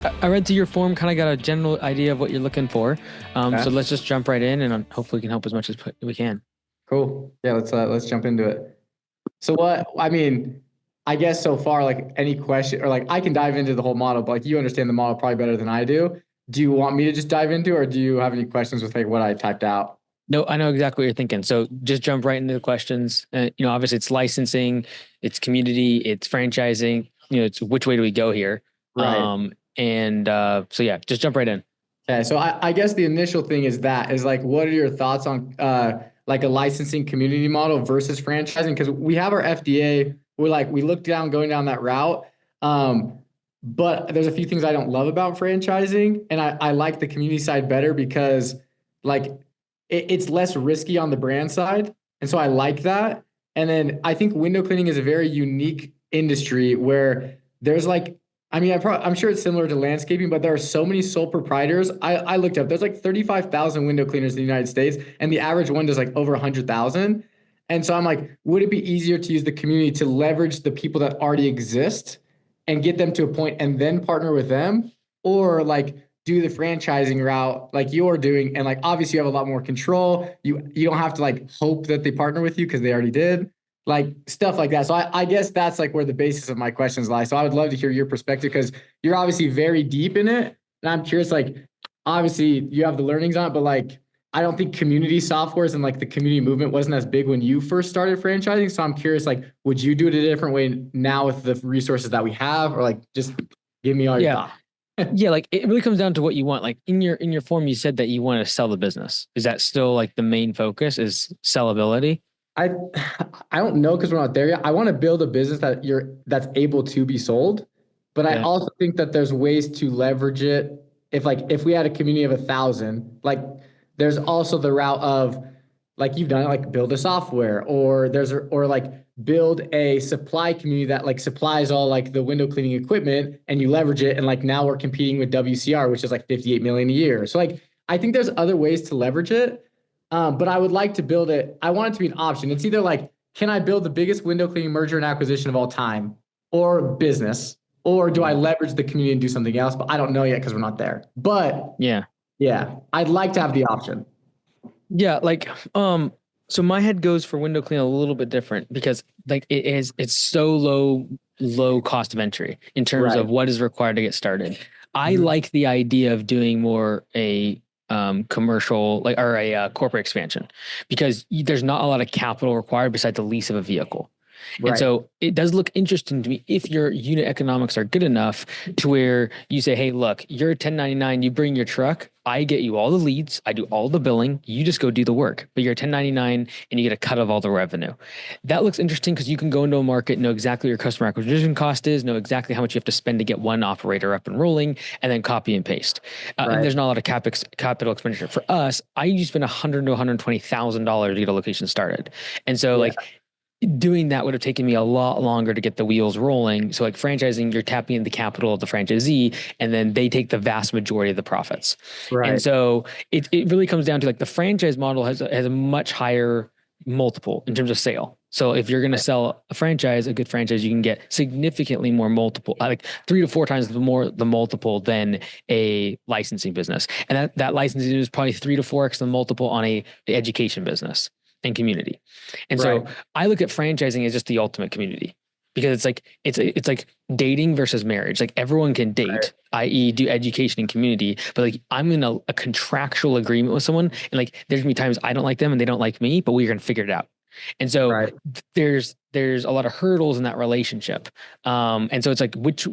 I read through your form, kind of got a general idea of what you're looking for. Okay. So let's just jump right in and hopefully we can help as much as we can. Cool. Yeah, let's jump into it. So I guess so far, like any question or like I can dive into the whole model, but like you understand the model probably better than I do. Do you want me to just dive into, or do you have any questions with like what I typed out? No, I know exactly what you're thinking. So just jump right into the questions. Obviously it's licensing, it's community, it's franchising. It's which way do we go here? Right. So yeah, just jump right in. Okay. So I guess the initial thing is like, what are your thoughts on like a licensing community model versus franchising? Because we have our FDA, we look down going down that route. Um, but there's a few things I don't love about franchising, and I like the community side better because like it's less risky on the brand side. And so I like that. And then I think window cleaning is a very unique industry where there's like, I'm sure it's similar to landscaping, but there are so many sole proprietors. I looked up, there's like 35,000 window cleaners in the United States, and the average one does like over 100,000. And so I'm like, would it be easier to use the community to leverage the people that already exist and get them to a point and then partner with them? Or like do the franchising route like you're doing, and like obviously you have a lot more control. You don't have to like hope that they partner with you because they already did, like stuff like that. So I guess that's like where the basis of my questions lie. So I would love to hear your perspective because you're obviously very deep in it, and I'm curious. Like obviously you have the learnings on it, but like I don't think community softwares and like the community movement wasn't as big when you first started franchising. So I'm curious, like, would you do it a different way now with the resources that we have, or like just give me all your Yeah. thoughts? Yeah, like it really comes down to what you want. Like in your form, you said that you want to sell the business. Is that still like the main focus is sellability? I I don't know because we're not there yet. I want to build a business that's able to be sold, but I Yeah. also think that there's ways to leverage it. If we had a community of 1,000, like there's also the route of like you've done it, like build a software, or like build a supply community that like supplies all like the window cleaning equipment, and you leverage it, and like now we're competing with WCR, which is like 58 million a year. So like I think there's other ways to leverage it. But I would like to build it. I want it to be an option. It's either like, can I build the biggest window cleaning merger and acquisition of all time, or business, or do I leverage the community and do something else? But I don't know yet because we're not there. But Yeah. yeah, I'd like to have the option. Yeah, so my head goes for window clean a little bit different because like it's so low cost of entry in terms Right. of what is required to get started. I Mhm. like the idea of doing more a commercial like or a corporate expansion because there's not a lot of capital required besides the lease of a vehicle. And Right. so it does look interesting to me if your unit economics are good enough to where you say, hey, look, you're 1099, you bring your truck, I get you all the leads, I do all the billing, you just go do the work. But you're 1099 and you get a cut of all the revenue. That looks interesting because you can go into a market, know exactly what your customer acquisition cost is, know exactly how much you have to spend to get one operator up and rolling, and then copy and paste. And Right. there's not a lot of capital expenditure. For us, I usually spend $100,000 to $120,000 to get a location started. And so Yeah. like doing that would have taken me a lot longer to get the wheels rolling. So like franchising, you're tapping into the capital of the franchisee and then they take the vast majority of the profits. And Right. so it really comes down to like the franchise model has a much higher multiple in terms of sale. So if you're going to Right. sell a franchise, a good franchise, you can get significantly more multiple, like 3 to 4 times the multiple than a licensing business. And that licensing is probably 3 to 4x the multiple on a education business and community. And Right. so I look at franchising as just the ultimate community because it's like dating versus marriage. Like everyone can Right. date, i.e., do education and community, but like I'm in a contractual agreement with someone, and like there's gonna be times I don't like them and they don't like me, but we're gonna figure it out. And so Right. there's a lot of hurdles in that relationship. And so it's like which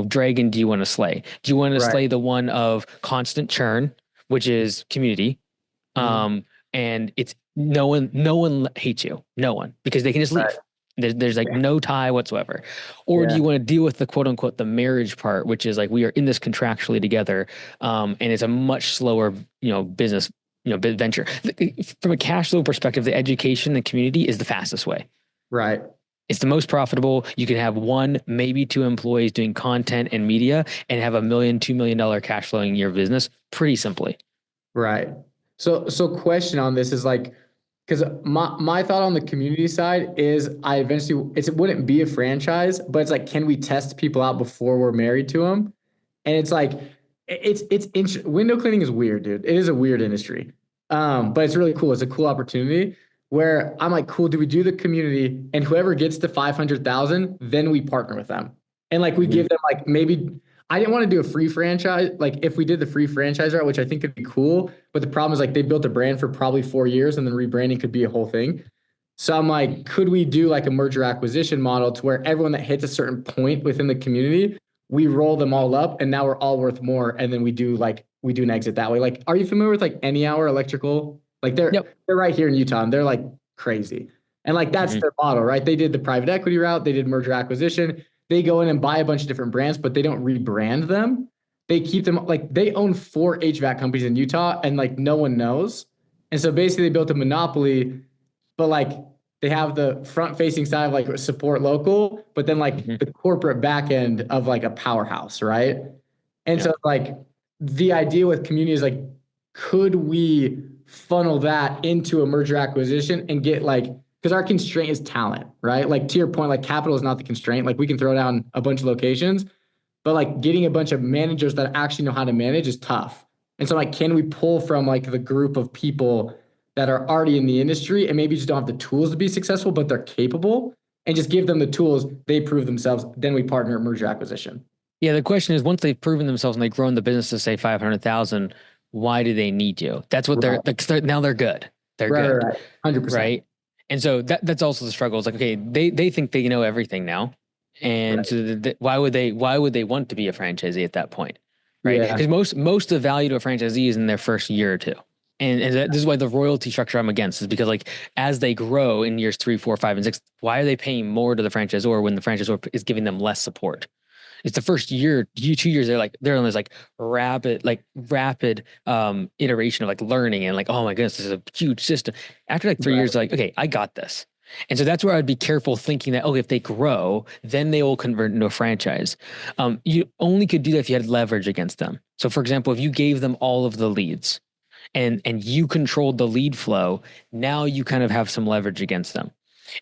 dragon do you want to slay? Do you want to Right. slay the one of constant churn, which is community? Mhm. And it's no one hates you, no one, because they can just Right. leave. There's like Yeah. no tie whatsoever. Or do Yeah. you want to deal with the quote unquote the marriage part, which is like we are in this contractually together, and it's a much slower business venture. From a cash flow perspective, the education and community is the fastest way. Right. It's the most profitable. You can have one, maybe two employees doing content and media and have $1 million, $2 million cash flowing your business pretty simply. Right. So question on this is like, because my thought on the community side is it wouldn't be a franchise, but it's like, can we test people out before we're married to them? And it's like window cleaning is weird, dude. It is a weird industry. But it's really cool. It's a cool opportunity where I'm like, cool, do we do the community, and whoever gets to 500,000, then we partner with them. And like we Mhm. give them like maybe I didn't want to do a free franchise. Like if we did the free franchise route, which I think could be cool, but the problem is like they built a brand for probably 4 years and then rebranding could be a whole thing. So I'm like, could we do like a merger acquisition model to where everyone that hits a certain point within the community, we roll them all up and now we're all worth more. And then we do an exit that way. Like, are you familiar with like Any Hour Electrical? Like Yep. they're right here in Utah and they're like crazy. And like that's Mhm. their model, right? They did the private equity route, they did merger acquisition. They go in and buy a bunch of different brands, but they don't rebrand them. They keep them like they own 4 HVAC companies in Utah and like no one knows. And so basically they built a monopoly, but like they have the front facing side of like support local, but then like Mhm. the corporate back end of like a powerhouse, right? And Yeah. so like the idea with community is like, could we funnel that into a merger acquisition and get like, because our constraint is talent, right? Like to your point, like capital is not the constraint. Like we can throw down a bunch of locations, but like getting a bunch of managers that actually know how to manage is tough. And so like, can we pull from like the group of people that are already in the industry and maybe just don't have the tools to be successful, but they're capable, and just give them the tools, they prove themselves, then we partner at merger acquisition. Yeah. The question is, once they've proven themselves and they've grown the business to say 500,000, why do they need you? That's what Right. now they're good. They're Right, right, good. right. 100%. Right. And so that's also the struggle. It's like, okay, they think they know everything now. And Right. so why would they want to be a franchisee at that point? Right. Yeah. Because most of the value to a franchisee is in their first year or two. And this is why the royalty structure I'm against is because like as they grow in years 3, 4, 5, and 6, why are they paying more to the franchisor when the franchisor is giving them less support? It's the first year, 2 years, they're on this rapid iteration of like learning and like, oh my goodness, this is a huge system. After like 3 years, Right. like, okay, I got this. And so that's where I'd be careful thinking that, oh, if they grow, then they will convert into a franchise. You only could do that if you had leverage against them. So for example, if you gave them all of the leads and you controlled the lead flow, now you kind of have some leverage against them.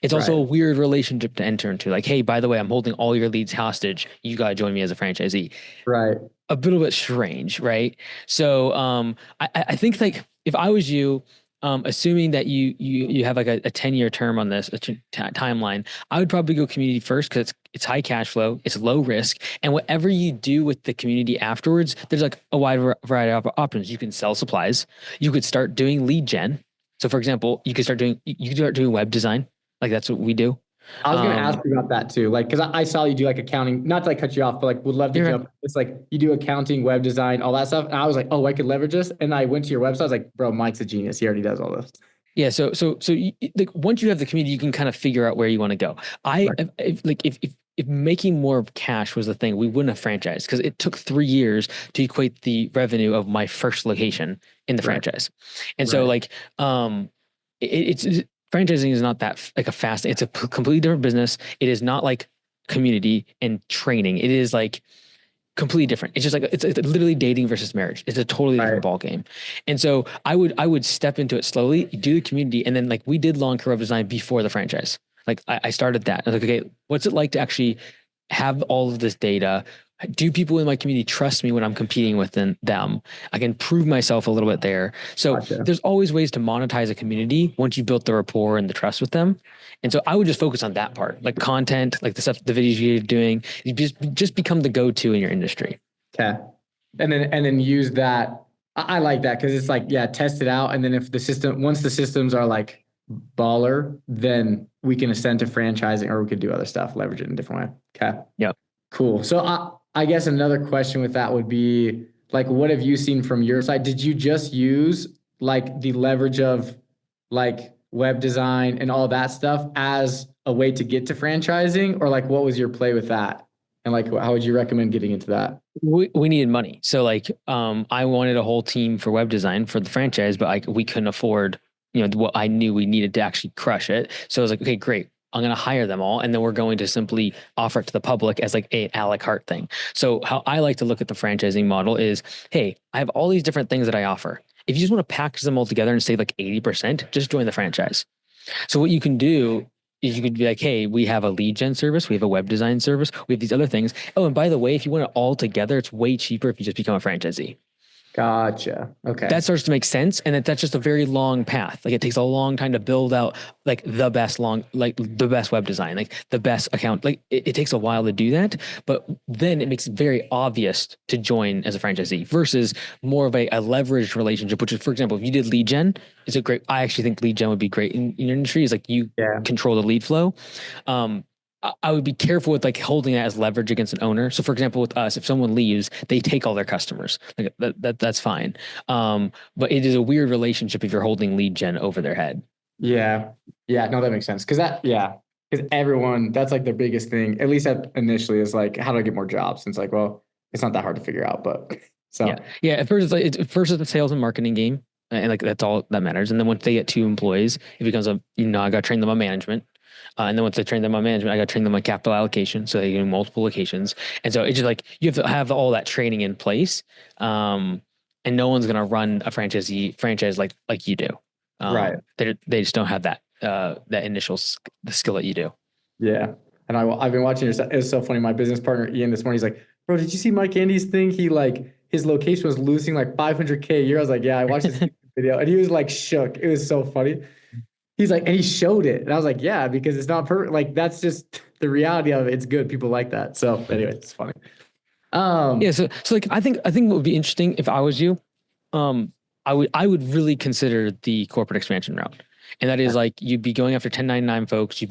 It's also Right. a weird relationship to enter into. Like, hey, by the way, I'm holding all your leads hostage. You got to join me as a franchisee. Right. A little bit strange, right? So I think like if I was you, assuming that you have like a 10-year term on this timeline, I would probably go community first because it's high cash flow, it's low risk, and whatever you do with the community afterwards, there's like a wide variety of options. You can sell supplies, you could start doing lead gen. So for example, you could start doing web design, like that's what we do. I was going to ask Um, you about that too. Like, because I saw you do like accounting, not to like cut you off, but like would love to you're jump. It's like you do accounting, web design, all that stuff. And I was like, oh, I could leverage this. And I went to your website. I was like, bro, Mike's a genius. He already does all this. Yeah, so like once you have the community, you can kind of figure out where you want to go. I Right. if making more cash was the thing, we wouldn't have franchised because it took 3 years to equate the revenue of my first location in the Right. franchise, and so Right. like franchising is not that like a fast. It's a completely different business. It is not like community and training. It is like completely different. It's just like it's literally dating versus marriage. It's a totally different Right. ball game. And so I would step into it slowly, do the community, and then like we did lawn care web design before the franchise. Like I started that. I was like, okay, what's it like to actually have all of this data? Do people in my community trust me when I'm competing with them? I can prove myself a little bit there. So Gotcha. there's always ways to monetize a community once you built the rapport and the trust with them. And so I would just focus on that part, like content, like the stuff, the videos you're doing. You just become the go-to in your industry. Okay. And then use that. I like that because it's like, yeah, test it out. And then if once the systems are like baller, then we can ascend to franchising or we could do other stuff, leverage it in a different way. Okay. Yep. Cool. So I guess another question with that would be like, what have you seen from your side? Did you just use like the leverage of like web design and all that stuff as a way to get to franchising, or like what was your play with that? And like, how would you recommend getting into that? We needed money. So like I wanted a whole team for web design for the franchise, but like we couldn't afford, what I knew we needed to actually crush it. So I was like, okay, great. I'm going to hire them all. And then we're going to simply offer it to the public as like a la carte thing. So how I like to look at the franchising model is, hey, I have all these different things that I offer. If you just want to package them all together and save like 80%, just join the franchise. So what you can do is you could be like, hey, we have a lead gen service, we have a web design service, we have these other things. Oh, and by the way, if you want it all together, it's way cheaper if you just become a franchisee. Gotcha. Okay. That starts to make sense, and that's just a very long path. Like it takes a long time to build out like the best web design, like the best account. Like it takes a while to do that, but then it makes it very obvious to join as a franchisee versus more of a leveraged relationship. Which is, for example, if you did lead gen, is a great. I actually think lead gen would be great in your industry. Is like you Yeah. control the lead flow. I would be careful with like holding that as leverage against an owner. So, for example, with us, if someone leaves, they take all their customers. Like that's fine. But it is a weird relationship if you're holding lead gen over their head. Yeah. Yeah. No, that makes sense. Yeah. Because everyone, that's like their biggest thing, at least initially, is like, how do I get more jobs? And it's like, well, it's not that hard to figure out, but Yeah, so yeah. At first, at first it's a sales and marketing game, and like that's all that matters. And then once they get two employees, it becomes I got to train them on management. And then once I train them on management, I got to train them on capital allocation, so they can multiple locations. And so it's just like you have to have all that training in place. And no one's gonna run a franchise like you do. right. They just don't have that initial the skill that you do. Yeah. And I've been watching your stuff. It's so funny. My business partner, Ian, this morning, he's like, bro, did you see Mike Andy's thing? He like, his location was losing like 500K a year. I was like, yeah, I watched this video, and he was like shook. It was so funny. He's like, and he showed it. And I was like, yeah, because it's not perfect. Like, that's just the reality of it. It's good. People like that. So anyway, it's funny. Yeah, so like I think what would be interesting if I was you, um, I would really consider the corporate expansion route, and that is like you'd be going after 1099 folks.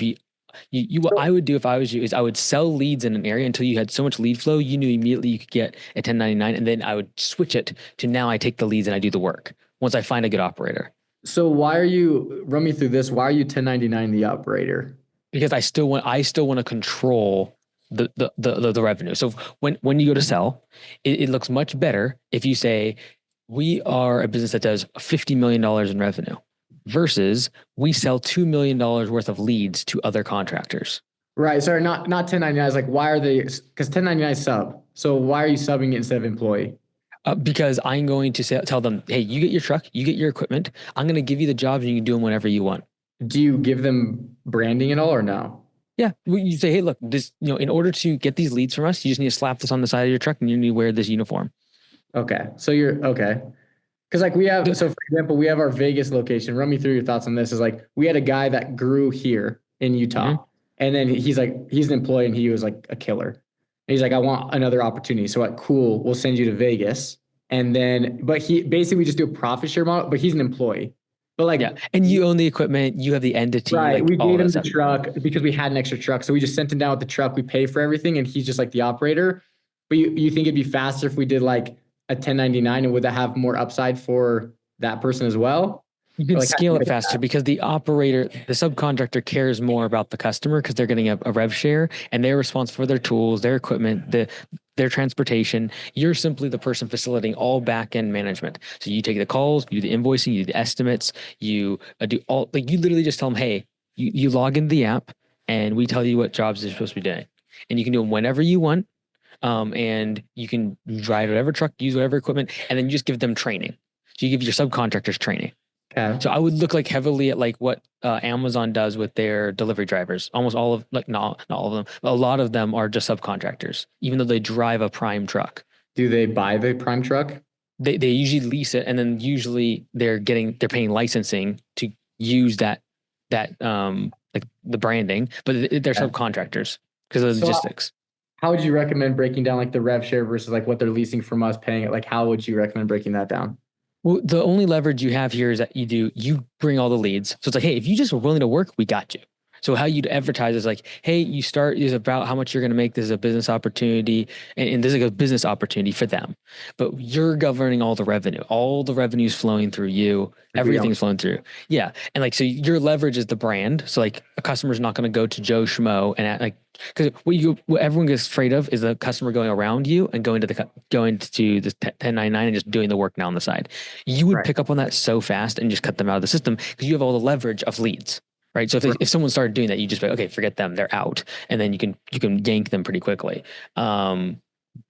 What I would do if I was you is I would sell leads in an area until you had so much lead flow you knew immediately you could get a 1099, and then I would switch it to now I take the leads and I do the work once I find a good operator. So run me through this? Why are you 1099 the operator? Because I still want to control the revenue. So when you go to sell, it looks much better if you say we are a business that does $50 million in revenue versus we sell $2 million worth of leads to other contractors. Right. Sorry, not 1099. It's like, why are they? Because 1099 is sub. So why are you subbing it instead of employee? Because I'm going to tell them, hey, you get your truck, you get your equipment. I'm going to give you the jobs and you can do them whenever you want. Do you give them branding at all or no? Yeah, you say, hey, look, this, in order to get these leads from us, you just need to slap this on the side of your truck and you need to wear this uniform. Okay. So you're okay. Because like so for example, we have our Vegas location. Run me through your thoughts on this. Is like we had a guy that grew here in Utah, and then he's an employee, and he was like a killer. And he's like, I want another opportunity. So like, cool, we'll send you to Vegas, and then but he basically we just do a profit share model. But he's an employee. But like, yeah, and you own the equipment, you have the entity, right? like We all gave that him the stuff. truck because we had an extra truck, so we just sent him down with the truck. We pay for everything, and he's just like the operator. But you think it'd be faster if we did like a 1099, and would that have more upside for that person as well? You can Like, scale it faster because the subcontractor cares more about the customer because they're getting a rev share and they're responsible for their tools, their equipment, their transportation. You're simply the person facilitating all back end management. So you take the calls, you do the invoicing, you do the estimates, you do all, like you literally just tell them, hey, you log into the app and we tell you what jobs they're supposed to be doing. And you can do them whenever you want. And you can drive whatever truck, use whatever equipment, and then you just give them training. So you give your subcontractors training. okay. So I would look like heavily at like what Amazon does with their delivery drivers. Almost all of like not all of them, but a lot of them are just subcontractors, even though they drive a prime truck. Do they buy the prime truck? They usually lease it, and then usually they're paying licensing to use that like the branding, but they're Okay. subcontractors because of the So logistics. how would you recommend breaking down like the rev share versus like what they're leasing from us paying it? Like, how would you recommend breaking that down? Well, the only leverage you have here is that you bring all the leads. So it's like, hey, if you just are willing to work, we got you. So how you'd advertise is like, hey, you start is about how much you're going to make. This is a business opportunity, and this is a business opportunity for them. But you're governing all the revenue. All the revenue's flowing through you. Everything's flowing through. Yeah, and like so, your leverage is the brand. So like, a customer's not going to go to Joe Schmo and like because what everyone gets afraid of is the customer going around you and going to the 1099 and just doing the work now on the side. You would Right. pick up on that so fast and just cut them out of the system because you have all the leverage of leads. Right. So if someone started doing that, you just be like, okay, forget them, they're out. And then you can yank them pretty quickly.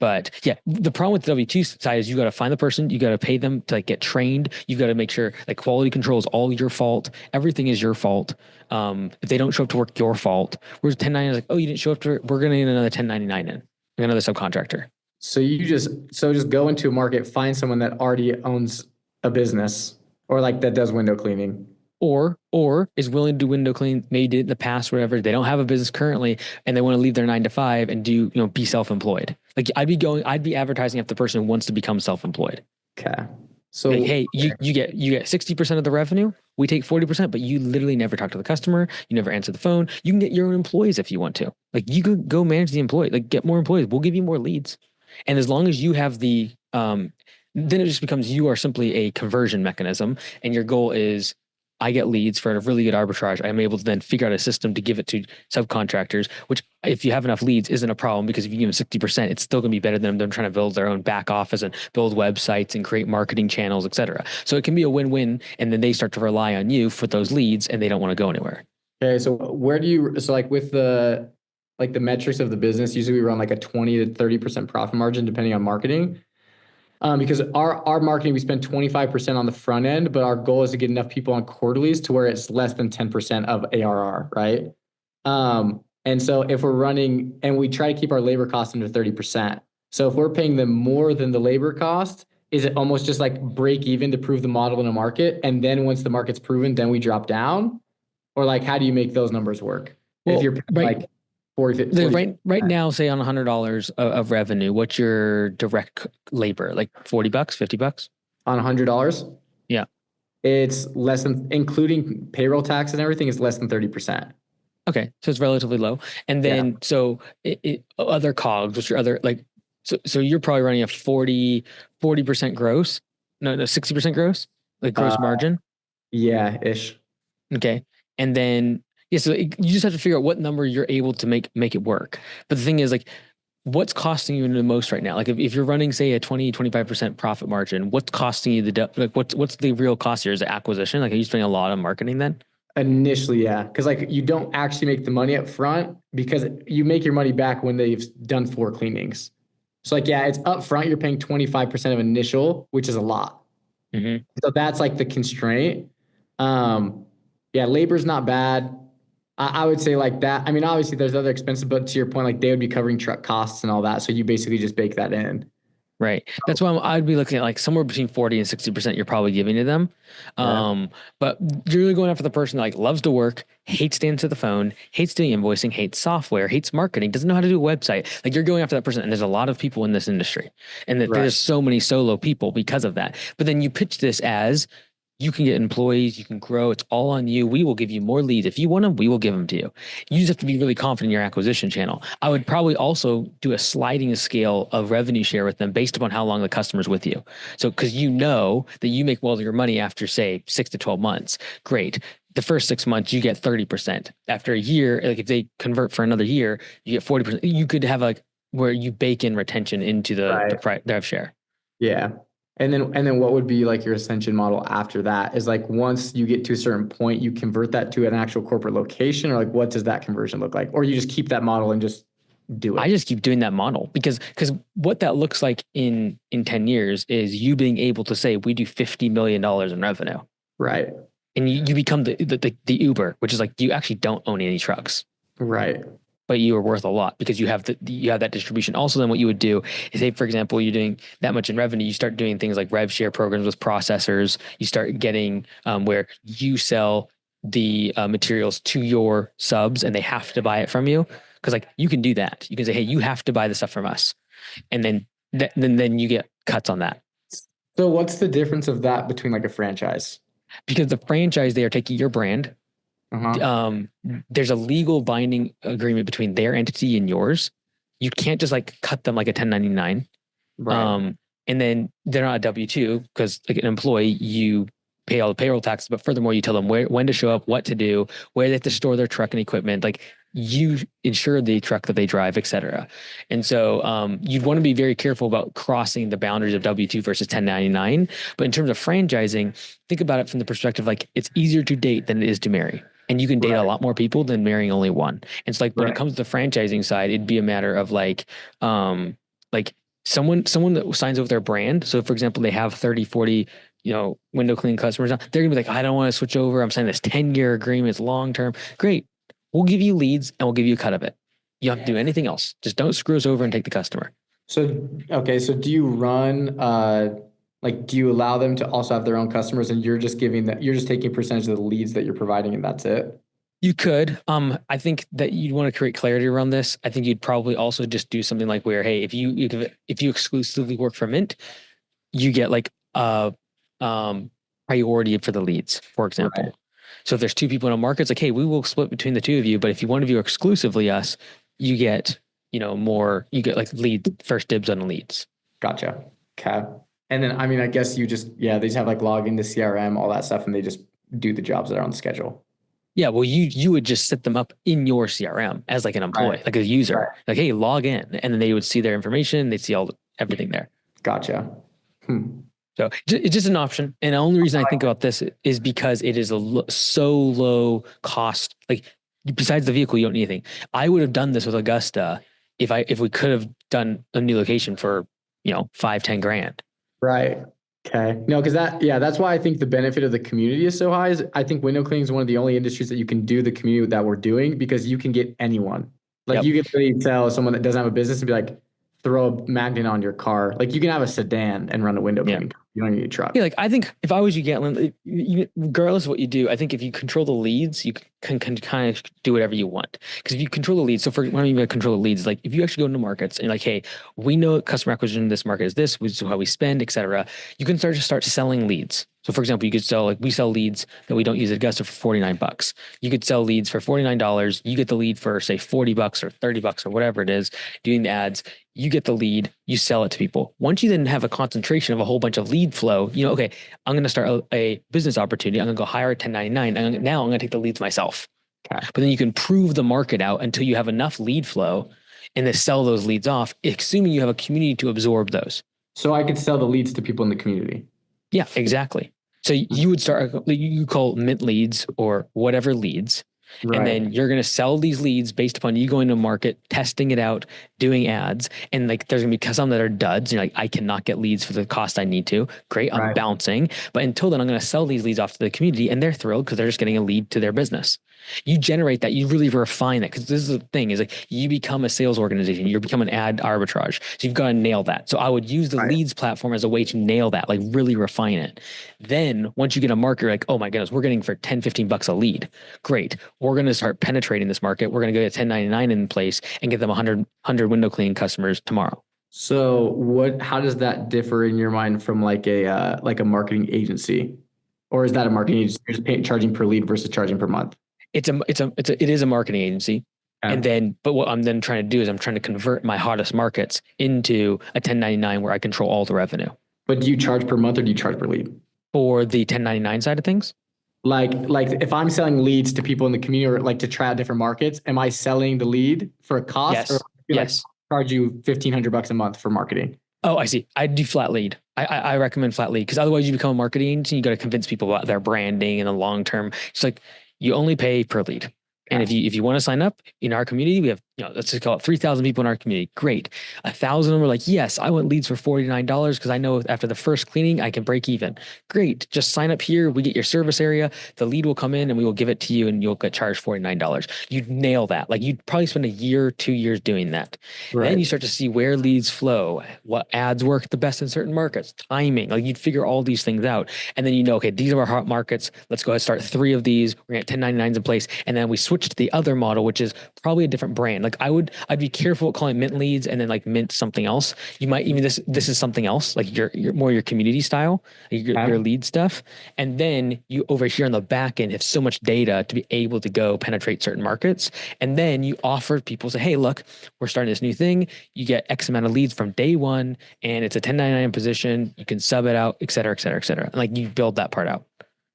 But yeah, the problem with the W-2 side is you got to find the person, you got to pay them to like get trained. You've got to make sure like quality control is all your fault. Everything is your fault. If they don't show up to work, your fault. Whereas 1099 is like, oh, you didn't show up to work, we're going to get another 1099 in, another subcontractor. So just go into a market, find someone that already owns a business or like that does window cleaning. Or is willing to do window clean, maybe did it in the past, whatever. They don't have a business currently and they want to leave their 9 to 5 and do, be self-employed. Like I'd be advertising if the person wants to become self-employed. Okay. Like, So hey, you get 60% of the revenue. We take 40%, but you literally never talk to the customer. You never answer the phone. You can get your own employees if you want to. Like you could go manage the employee, like get more employees. We'll give you more leads. And as long as you have then it just becomes you are simply a conversion mechanism. And your goal is I get leads for a really good arbitrage. I'm able to then figure out a system to give it to subcontractors, which if you have enough leads isn't a problem because if you give them 60%, it's still going to be better than them trying to build their own back office and build websites and create marketing channels, et cetera. So it can be a win-win. And then they start to rely on you for those leads and they don't want to go anywhere. okay, so like with the metrics of the business, usually we run like a 20 to 30% profit margin depending on marketing. Because our marketing, we spend 25% on the front end, but our goal is to get enough people on quarterlies to where it's less than 10% of ARR, right? And so if we're running and we try to keep our labor costs under 30%. So if we're paying them more than the labor cost, is it almost just like break even to prove the model in a market? And then once the market's proven, then we drop down? Or like, how do you make those numbers work? Well, If you're right, like 40, right now, say on $100 of revenue, what's your direct labor? Like 40 bucks, 50 bucks? on $100, Yeah. it's less than, including payroll tax and everything, is less than 30%. Okay. So it's relatively low. And Yeah. then, so other cogs, what's your other, like, so you're probably running a 40% gross. No, 60% gross, like gross margin. Yeah, ish. Okay. And then, yeah, so you just have to figure out what number you're able to make it work. But the thing is, like, what's costing you the most right now? Like, if you're running, say, a 20-25% profit margin, what's costing you like, what's the real cost here? Is it acquisition? Like, are you spending a lot on marketing then? Initially, yeah. Because like you don't actually make the money up front because you make your money back when they've done 4 cleanings. So like, yeah, it's up front. You're paying 25% of initial, which is a lot. Mm-hmm. So that's like the constraint. Yeah, labor's not bad. I would say like that. I mean, obviously there's other expenses, but to your point, like they would be covering truck costs and all that. So you basically just bake that in. Right. That's why I'd be looking at like somewhere between 40 and 60% you're probably giving to them. Yeah. But you're really going after the person that like loves to work, hates to answer the phone, hates doing invoicing, hates software, hates marketing, doesn't know how to do a website. Like you're going after that person. And there's a lot of people in this industry. And that Right. there's so many solo people because of that. But then you pitch this as you can get employees, you can grow. It's all on you. We will give you more leads. If you want them, we will give them to you. You just have to be really confident in your acquisition channel. I would probably also do a sliding scale of revenue share with them based upon how long the customer's with you. So, because you know that you make well of your money after, say, 6 to 12 months. Great. The first 6 months, you get 30%. After a year, like if they convert for another year, you get 40%. You could have like where you bake in retention into the rev share. Yeah. And then what would be like your ascension model after that is like once you get to a certain point, you convert that to an actual corporate location, or like what does that conversion look like? Or you just keep that model and just do it? I just keep doing that model because what that looks like in 10 years is you being able to say we do $50 million in revenue. Right. And you become the Uber, which is like you actually don't own any trucks. Right. But you are worth a lot because you have that distribution. Also, then what you would do is, say, for example, you're doing that much in revenue, you start doing things like rev share programs with processors. You start getting where you sell the materials to your subs and they have to buy it from you. Because like you can do that. You can say, hey, you have to buy the stuff from us, and then you get cuts on that. So what's the difference of that between like a franchise? Because the franchise, they are taking your brand. Uh-huh. There's a legal binding agreement between their entity and yours. You can't just like cut them like a 1099. Right. And then they're not a W-2 because like an employee, you pay all the payroll taxes, but furthermore, you tell them when to show up, what to do, where they have to store their truck and equipment. Like you insure the truck that they drive, et cetera. And so you'd want to be very careful about crossing the boundaries of W-2 versus 1099. But in terms of franchising, think about it from the perspective like it's easier to date than it is to marry. And you can date a lot more people than marrying only one. And it's like when it comes to the franchising side, it'd be a matter of like, Like someone that signs with their brand. So for example, they have 30, 40, window cleaning customers now. They're gonna be like, I don't want to switch over. I'm signing this 10-year agreement, it's long term. Great. We'll give you leads and we'll give you a cut of it. You don't have to do anything else. Just don't screw us over and take the customer. So, okay, so do you run, like, do you allow them to also have their own customers and you're just taking a percentage of the leads that you're providing and that's it? You could. I think that you'd want to create clarity around this. I think you'd probably also just do something like where, hey, if you exclusively work for Mint, you get like a priority for the leads, for example. Right. So if there's two people in a market, it's like, hey, we will split between the two of you, but if one of you are exclusively us, you get, more, you get like lead first dibs on the leads. Gotcha. Okay. And then, I mean, I guess they just have like log into CRM, all that stuff, and they just do the jobs that are on the schedule. Yeah, well, you would just set them up in your CRM as like an employee, Right. like a user. Right. Like, hey, log in, and then they would see their information. They'd see everything there. Gotcha. Hmm. So it's just an option. And the only reason I think about this is because it is so low cost. Like besides the vehicle, you don't need anything. I would have done this with Augusta if we could have done a new location for 5-10 grand. Right. Okay. No, because that's why I think the benefit of the community is so high. Is I think window cleaning is one of the only industries that you can do the community that we're doing because you can get anyone. Like Yep. you can really tell someone that doesn't have a business and be like, throw a magnet on your car. Like you can have a sedan and run a window Yeah. cleaning. You don't need a truck. Yeah, like I think if I was you, Gatlin, regardless of what you do, I think if you control the leads, you can kind of do whatever you want. Because if you control the leads, so for when I mean by control the leads, like if you actually go into markets and you're like, hey, we know customer acquisition in this market is this, which is how we spend, et cetera, you can start selling leads. So for example, you could sell we sell leads that we don't use at Augusta for $49. You could sell leads for $49. You get the lead for say $40 or $30 or whatever it is, doing the ads. You get the lead, you sell it to people. Once you then have a concentration of a whole bunch of lead flow, okay, I'm going to start a business opportunity. I'm going to go hire a 1099. Now I'm going to take the leads myself. Okay. But then you can prove the market out until you have enough lead flow and then sell those leads off, assuming you have a community to absorb those. So I could sell the leads to people in the community. Yeah, exactly. So you would start, you call Mint leads or whatever leads. Right. And then you're going to sell these leads based upon you going to market, testing it out, doing ads. And like, there's going to be some that are duds. You're like, I cannot get leads for the cost I need to. Great. I'm bouncing. But until then, I'm going to sell these leads off to the community and they're thrilled because they're just getting a lead to their business. You generate that. You really refine that because this is the thing is like you become a sales organization. You become an ad arbitrage. So you've got to nail that. So I would use the leads platform as a way to nail that, like really refine it. Then once you get a market, you're like, oh my goodness, we're getting for 10, $15 a lead. Great. We're going to start penetrating this market. We're going to go get 1099 in place and get them 100 window cleaning customers tomorrow. So how does that differ in your mind from like a marketing agency? Or is that a marketing agency? You're just charging per lead versus charging per month? It is a marketing agency. Okay. And then, but what I'm then trying to do is I'm trying to convert my hottest markets into a 1099 where I control all the revenue. But do you charge per month or do you charge per lead? For the 1099 side of things? Like if I'm selling leads to people in the community or like to try out different markets, am I selling the lead for a cost? Yes. Or Yes. Charge you $1,500 a month for marketing? Oh, I see. I do flat lead. I recommend flat lead because otherwise you become a marketing agency. You got to convince people about their branding and the long term. It's like you only pay per lead. And if you want to sign up in our community, we have, let's just call it 3,000 people in our community. Great. 1,000 of them are like, yes, I want leads for $49 because I know after the first cleaning, I can break even. Great. Just sign up here. We get your service area. The lead will come in and we will give it to you and you'll get charged $49. You'd nail that. Like you'd probably spend a year, 2 years doing that. Right. Then you start to see where leads flow, what ads work the best in certain markets, timing. Like you'd figure all these things out. And then okay, these are our hot markets. Let's go ahead and start 3 of these. We're going to get 1099s in place. And then we switch to the other model, which is probably a different brand. Like I'd be careful calling Mint leads and then like Mint something else. You might even this is something else, like your more your community style, your lead stuff. And then you over here on the back end have so much data to be able to go penetrate certain markets. And then you offer people say, hey, look, we're starting this new thing. You get X amount of leads from day one, and it's a 1099 position. You can sub it out, et cetera, et cetera, et cetera. And like you build that part out.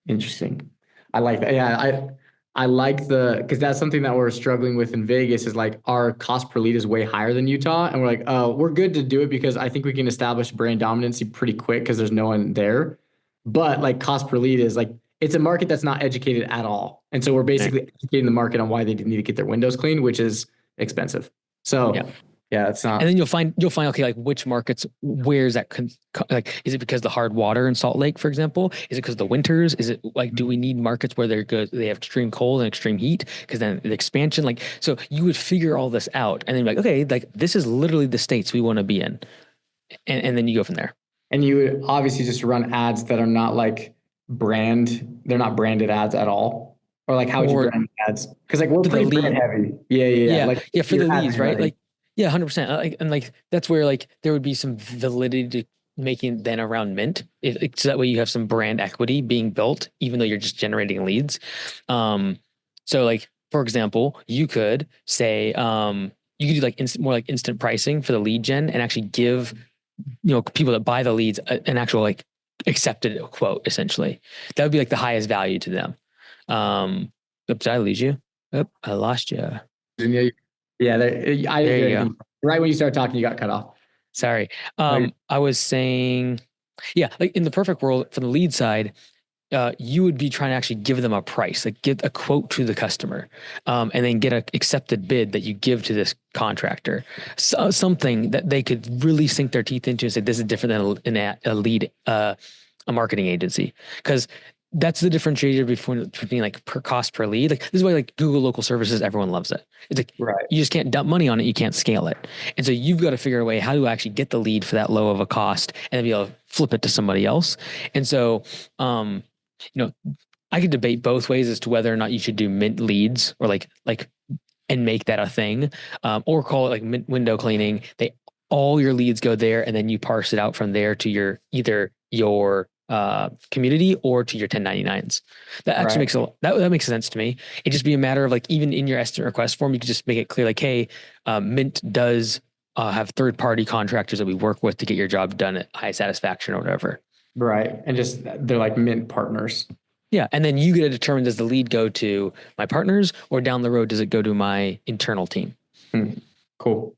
Interesting. I like that. Yeah, I like because that's something that we're struggling with in Vegas is like our cost per lead is way higher than Utah. And we're like, we're good to do it because I think we can establish brand dominancy pretty quick because there's no one there. But like cost per lead is like, it's a market that's not educated at all. And so we're basically educating the market on why they need to get their windows cleaned, which is expensive. So Yeah, it's And not. then you'll find okay, like which markets, where's that like, is it because the hard water in Salt Lake, for example? Is it because the winters? Is it like, do we need markets where they're good, they have extreme cold and extreme heat? Because then the expansion, like, so you would figure all this out and then be like, okay, like this is literally the states we want to be in. And then you go from there. And you would obviously just run ads that are not like they're not branded ads at all. Or like how would you Or brand ads? Because like we're for the pretty brand lead, heavy. Yeah, yeah, yeah. yeah, Like yeah, for your the ads leads, are right? running. Like, yeah, 100%. Like, and like that's where like there would be some validity to making then around Mint. So that way you have some brand equity being built, even though you're just generating leads. Um, so like for example, you could say you could do like more like instant pricing for the lead gen and actually give people that buy the leads an actual like accepted quote essentially. That would be like the highest value to them. Oops, did I lose you? Oh, I lost you. Yeah, yeah. I didn't There hear you go. anything. Right when you started talking, you got cut off. Sorry. No, I was saying, yeah, like in the perfect world for the lead side, you would be trying to actually give them a price, like get a quote to the customer, and then get an accepted bid that you give to this contractor. So, something that they could really sink their teeth into and say, this is different than a lead, a marketing agency. Because that's the differentiator between like per cost per lead. Like this is why like Google local services, everyone loves it. It's like right. you just can't dump money on it, you can't scale it. And so you've got to figure a way, how do I actually get the lead for that low of a cost and then be able to flip it to somebody else. And so I could debate both ways as to whether or not you should do mint leads or like and make that a thing, or call it like mint window cleaning. All your leads go there, and then you parse it out from there to your either your community or to your 1099s. That actually Right. that makes sense to me. It just be a matter of like even in your estimate request form, you could just make it clear like, hey, Mint does have third party contractors that we work with to get your job done at high satisfaction or whatever. Right. And just they're like mint partners. Yeah. And then you get to determine, does the lead go to my partners or down the road, does it go to my internal team? Cool.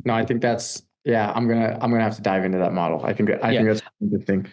No, I think that's yeah. I'm gonna have to dive into that model. I Yeah. think that's interesting.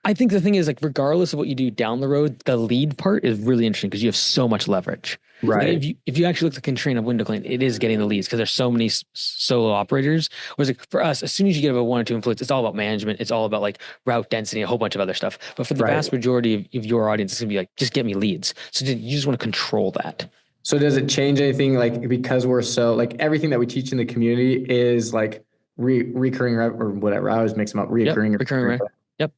I think the thing is like, regardless of what you do down the road, the lead part is really interesting because you have so much leverage. Like Right. if you actually look at the constraint of window clean, it is getting the leads because there's so many solo operators. Whereas like for us, as soon as you get about 1 or 2 employees, it's all about management. It's all about like route density, a whole bunch of other stuff. But for the Right. vast majority of your audience, it's gonna be like, just get me leads. So you just want to control that. So does it change anything like because we're so like everything that we teach in the community is like recurring or whatever. I always mix them up, Yep. reoccurring or Recurring. Right. Yep.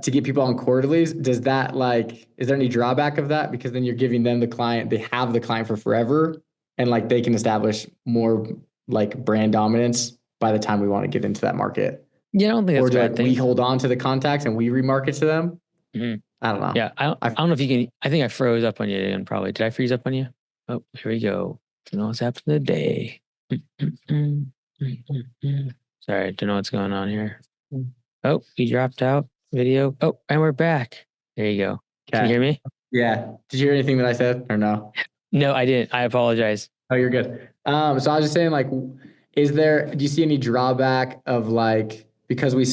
to get people on quarterlies. Does that like is there any drawback of that? Because then you're giving them the client, they have the client for forever and like they can establish more like brand dominance by the time we want to get into that market. Yeah, I don't think that's Or a do bad like we thing. hold on to the contacts and we remarket to them? Mhm. I don't know. Yeah, I don't know if you can. I think I froze up on you again. Probably. Did I freeze up on you? Oh, here we go. Don't know what's happened today. Sorry, don't know what's going on here. Oh, we dropped out video. Oh, and we're back. There you go. Can you Okay. hear me? Yeah. Did you hear anything that I said or no? No, I didn't. I apologize. Oh, you're good. So I was just saying, like, do you see any drawback of like, because we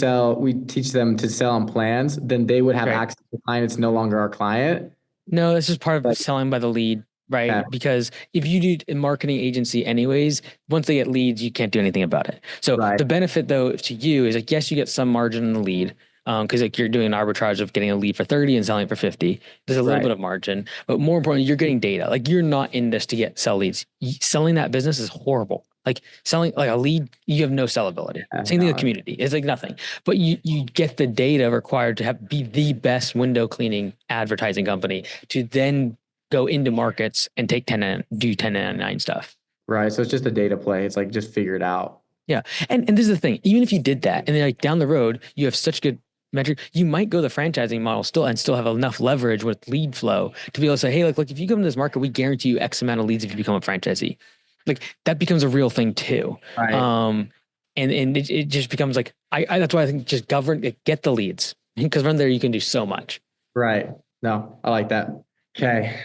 teach them to sell on plans, then they would have Right. access to the client. It's no longer our client. No, this is part of Like, selling by the lead, okay, right? Because if you do a marketing agency anyways, once they get leads, you can't do anything about it. So right, the benefit though to you is like, yes, you get some margin in the lead. Because like you're doing an arbitrage of getting a lead for 30 and selling it for 50. There's a little right. bit of margin, but more importantly, you're getting data. Like you're not in this to sell leads. Selling that business is horrible. Like selling like a lead, you have no sellability. Same thing with No, community. It's like nothing. But you get the data required to be the best window cleaning advertising company to then go into markets and do 1099 stuff. right. So it's just a data play. It's like just figure it out. Yeah. And this is the thing, even if you did that and then like down the road, you have such good metric, you might go the franchising model still and still have enough leverage with lead flow to be able to say, hey, look, if you come to this market, we guarantee you X amount of leads if you become a franchisee. Like that becomes a real thing too. Right, And it just becomes like, that's why I think just get the leads because from there you can do so much. right. No, I like that. Okay,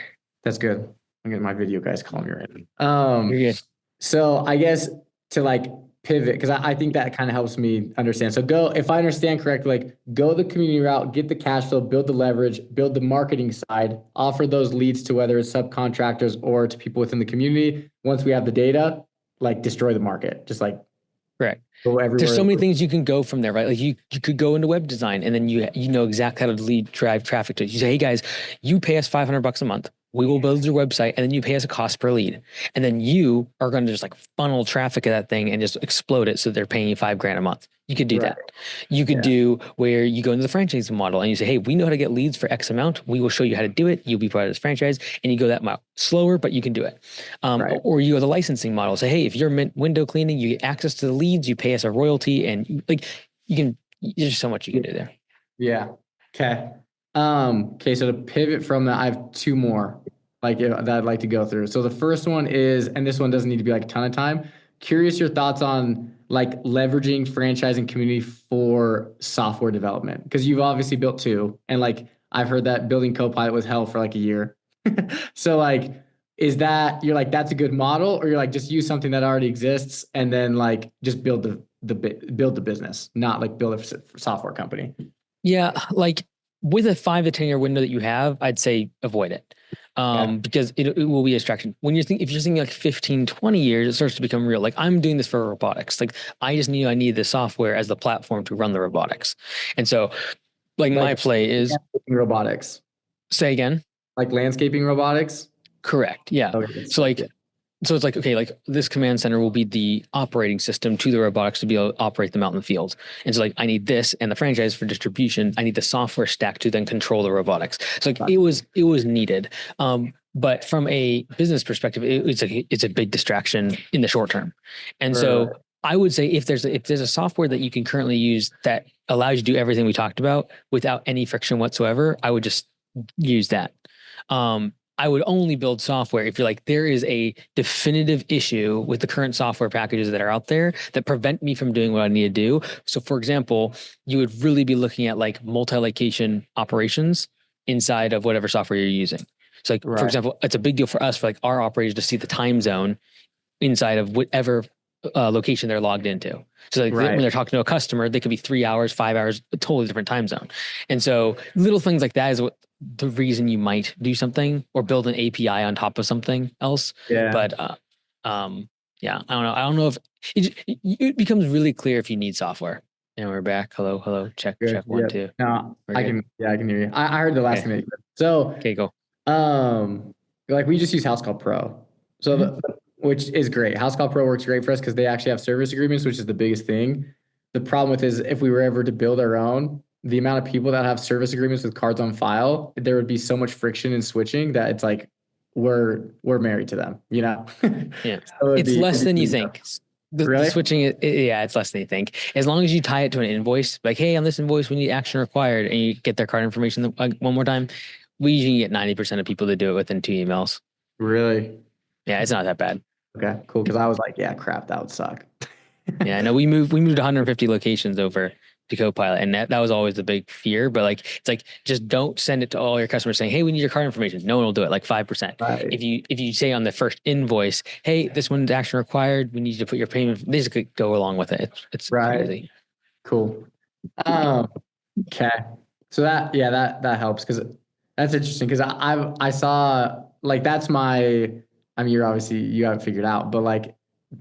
that's good. I'm getting my video guys calling me right now. You're good. So I guess to like pivot, because I think that kind of helps me understand. So if I understand correctly, like go the community route, get the cash flow, build the leverage, build the marketing side, offer those leads to whether it's subcontractors or to people within the community. Once we have the data, like destroy the market, just like Correct. go There's so everywhere. many things you can go from there, right? Like you could go into web design and then you know exactly how to lead drive traffic to it. You say, hey guys, you pay us $500 a month. We will build your website and then you pay us a cost per lead. And then you are going to just like funnel traffic of that thing and just explode it so they're paying you $5,000 a month. You could do Right. that. You could Yeah. do where you go into the franchising model and you say, hey, we know how to get leads for X amount. We will show you how to do it. You'll be part of this franchise and you go that mile slower, but you can do it. Right. Or you go the licensing model. Say, hey, if you're window cleaning, you get access to the leads, you pay us a royalty, and like you can. There's so much you can do there. Yeah. Okay. Okay. So to pivot from that, I have two more that I'd like to go through. So the first one is, and this one doesn't need to be like a ton of time. Curious your thoughts on like leveraging franchising community for software development, because you've obviously built two, and like I've heard that building Copilot was hell for like a year. So like, is that you're like that's a good model, or you're like just use something that already exists and then like just build build the business, not like build a software company? Yeah, like with a 5 to 10 year window that you have, I'd say avoid it. Yeah. Because it will be a distraction. If you're thinking like 15, 20 years, it starts to become real. Like I'm doing this for robotics. Like I need the software as the platform to run the robotics. And so like my Like play is landscaping robotics, say again. like landscaping robotics. Correct. Yeah. Okay, good So stuff. like Yeah. So it's like, okay, like this command center will be the operating system to the robotics to be able to operate them out in the field. And so like, I need this and the franchise for distribution. I need the software stack to then control the robotics. So like it was needed. But from a business perspective, it's a big distraction in the short term. And so Right. I would say if there's a software that you can currently use that allows you to do everything we talked about without any friction whatsoever, I would just use that. I would only build software if you're like, there is a definitive issue with the current software packages that are out there that prevent me from doing what I need to do. So, for example, you would really be looking at like multi-location operations inside of whatever software you're using. So, like, for Right. example, it's a big deal for us, for like our operators to see the time zone inside of whatever location they're logged into. So like when Right. they're talking to a customer, they could be 3 hours, 5 hours, a totally different time zone. And so little things like that is what the reason you might do something or build an API on top of something else. Yeah. But yeah, I don't know. I don't know if it becomes really clear if you need software. And we're back. Hello, hello. Check, Good. check one, Yeah. two. No, We're good. I can hear you. I heard the last Okay. thing that you said. So, Okay, go. um, like we just use House Call Pro. So Mhm. which is great. House Call Pro works great for us because they actually have service agreements, which is the biggest thing. The problem with is if we were ever to build our own, the amount of people that have service agreements with cards on file, there would be so much friction in switching that it's like we're married to them, you know? Yeah. So It's less than you it'd be think. The really? switching yeah, it's less than you think. As long as you tie it to an invoice, like, hey, on this invoice, we need action required, and you get their card information one more time, we usually get 90% of people to do it within 2 emails. Really? Yeah, it's not that bad. Okay, cool. Because I was like, yeah, crap, that would suck. Yeah, I know we moved 150 locations over to Copilot, and that was always the big fear. But like, it's like just don't send it to all your customers saying, "Hey, we need your card information." No one will do it. Like 5%. Right. If you say on the first invoice, "Hey, this one's action required. We need you to put your payment." They just could go along with it. It's Right. crazy. Cool. Um, okay. So that helps because that's interesting because I saw like that's my I mean you're obviously you haven't figured out, but like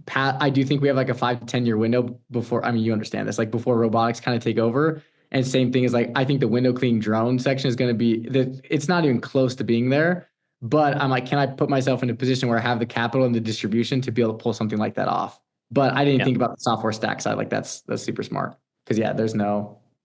Pat, I do think we have like a 5 to 10 year window before, I mean, you understand this, like before robotics kind of take over. And same thing is like, I think the window cleaning drone section is going to be it's not even close to being there, but I'm like, can I put myself in a position where I have the capital and the distribution to be able to pull something like that off? But I didn't Yeah. think about the software stack side. Like that's super smart. Cause yeah,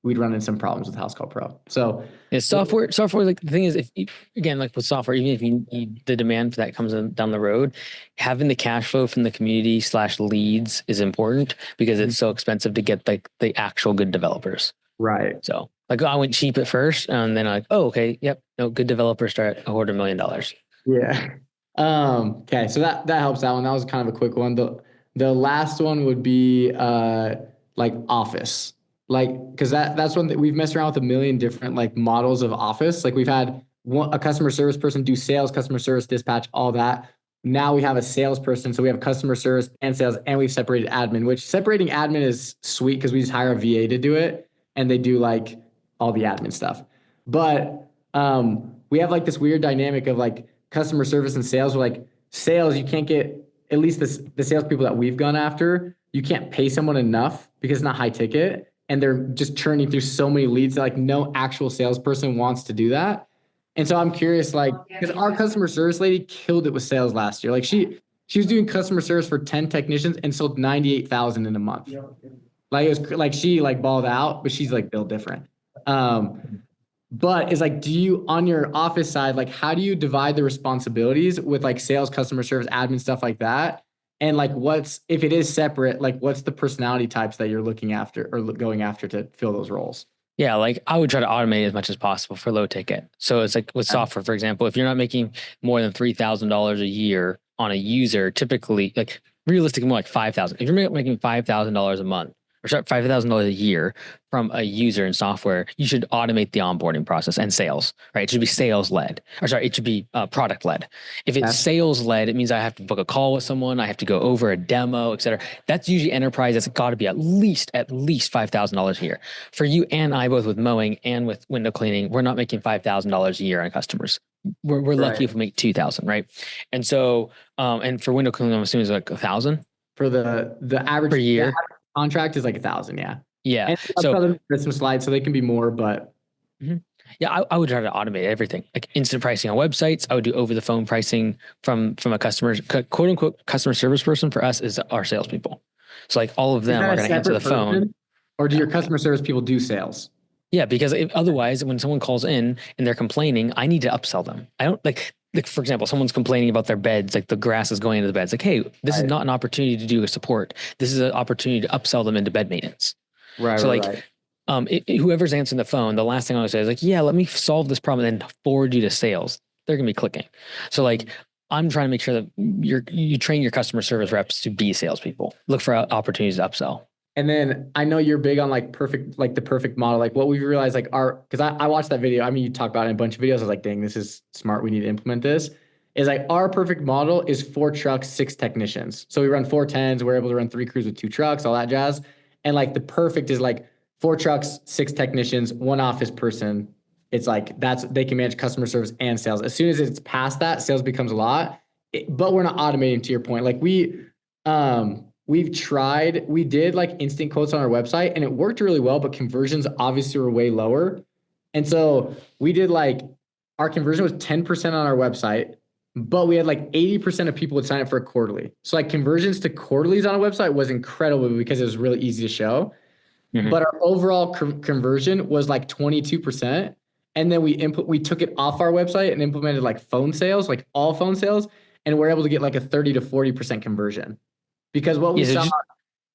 we'd run into some problems with House Call Pro. So Yeah, software. Like the thing is, again, like with software, even if you need the demand for that comes down the road, having the cash flow from the community / leads is important because it's so expensive to get like the actual good developers. right. So like I went cheap at first, and then like, oh, okay, yep, no, good developers start $250,000. Yeah. Okay, so that helps that one. That was kind of a quick one. The last one would be like Office. Like because that's one that we've messed around with a million different like models of Office. Like we've had a customer service person do sales, customer service, dispatch, all that. Now we have a salesperson, so we have customer service and sales, and we've separated admin, which separating admin is sweet because we just hire a VA to do it and they do like all the admin stuff. But we have like this weird dynamic of like customer service and sales. Where like sales, you can't get at least the salespeople that we've gone after, you can't pay someone enough because it's not high ticket, and they're just churning through so many leads that like no actual salesperson wants to do that. And so I'm curious, like, because our customer service lady killed it with sales last year. Like she was doing customer service for 10 technicians and sold 98,000 in a month. Like it was like she like balled out, but she's like built different. But it's like, do you on your office side, like how do you divide the responsibilities with like sales, customer service, admin, stuff like that? And like what's if it is separate, like what's the personality types that you're looking after or going after to fill those roles? Yeah, like I would try to automate as much as possible for low ticket. So it's like with software, for example, if you're not making more than $3,000 a year on a user, typically like realistically more like 5,000. If you're making $5,000 a month or sorry, $5,000 a year from a user in software, you should automate the onboarding process and sales, right? It should be sales led, or sorry, it should be product led. If it's sales led, it means I have to book a call with someone, I have to go over a demo, et cetera. That's usually enterprise. That's got to be at least $5,000 a year. For you and I, both with mowing and with window cleaning, we're not making $5,000 a year on customers. We're lucky if we make 2,000, right? And so, and for window cleaning, I'm assuming it's like 1,000 for the average per year. Contract is like 1,000, yeah. Yeah. And so there's some slides, so they can be more, but yeah, I would try to automate everything, like instant pricing on websites. I would do over the phone pricing from a customer, quote unquote, customer service person. For us, is our salespeople. So like all of them are going to answer the phone. Or do your customer service people do sales? Yeah, because otherwise, when someone calls in and they're complaining, I need to upsell them. I don't like for example, someone's complaining about their beds, like the grass is going into the beds. Like, hey, this is not an opportunity to do a support. This is an opportunity to upsell them into bed maintenance. Right. So like, whoever's answering the phone, the last thing I would say is like, yeah, let me solve this problem and then forward you to sales. They're gonna be clicking. So like, I'm trying to make sure that you train your customer service reps to be salespeople. Look for opportunities to upsell. And then I know you're big on like the perfect model. Like what we've realized, like because I watched that video. I mean, you talk about it in a bunch of videos. I was like, dang, this is smart. We need to implement this. Is like our perfect model is 4 trucks, 6 technicians. So we run 4 tens. We're able to run 3 crews with 2 trucks, all that jazz. And like the perfect is like 4 trucks, 6 technicians, 1 office person. It's like they can manage customer service and sales. As soon as it's past that, sales becomes a lot. But we're not automating, to your point. Like we did like instant quotes on our website and it worked really well, but conversions obviously were way lower. And so we did like our conversion was 10% on our website, but we had like 80% of people would sign up for a quarterly. So like conversions to quarterlies on a website was incredible because it was really easy to show. Mm-hmm. But our overall conversion was like 22%. And then we took it off our website and implemented like phone sales, like all phone sales. And we're able to get like a 30 to 40% conversion. Because what we saw,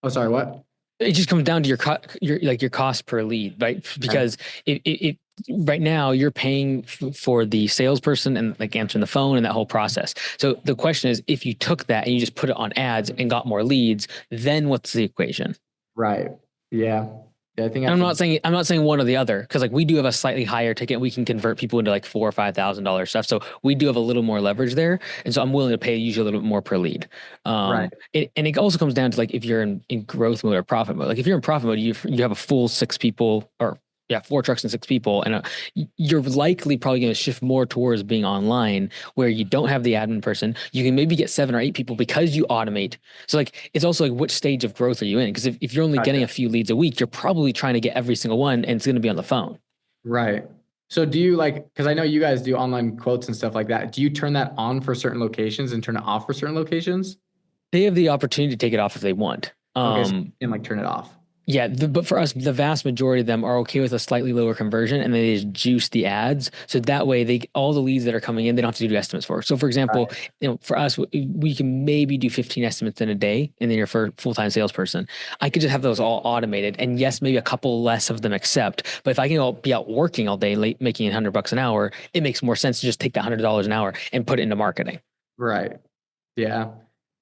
sorry, what? It just comes down to your cost per lead, right? Because it right now you're paying for the salesperson and like answering the phone and that whole process. So the question is, if you took that and you just put it on ads and got more leads, then what's the equation? Right. Yeah. I think I'm not saying one or the other, because like we do have a slightly higher ticket. We can convert people into like $4,000 or $5,000 stuff. So we do have a little more leverage there. And so I'm willing to pay usually a little bit more per lead. Right. And it also comes down to like if you're in growth mode or profit mode. Like if you're in profit mode, you have a full 6 people or 4 trucks and 6 people, and you're likely probably going to shift more towards being online where you don't have the admin person. You can maybe get 7 or 8 people because you automate. So like, it's also like, which stage of growth are you in? Because if you're only getting a few leads a week, you're probably trying to get every single one and it's going to be on the phone. Right. So do you because I know you guys do online quotes and stuff like that. Do you turn that on for certain locations and turn it off for certain locations? They have the opportunity to take it off if they want. Okay, so you can like turn it off. Yeah, but for us, the vast majority of them are okay with a slightly lower conversion, and they just juice the ads. So that way, all the leads that are coming in, they don't have to do estimates for. So, for example, for us, we can maybe do 15 estimates in a day, and then you're for a full-time salesperson. I could just have those all automated, and yes, maybe a couple less of them accept. But if I can be out working all day, making $100 an hour, it makes more sense to just take that $100 an hour and put it into marketing. Right. Yeah.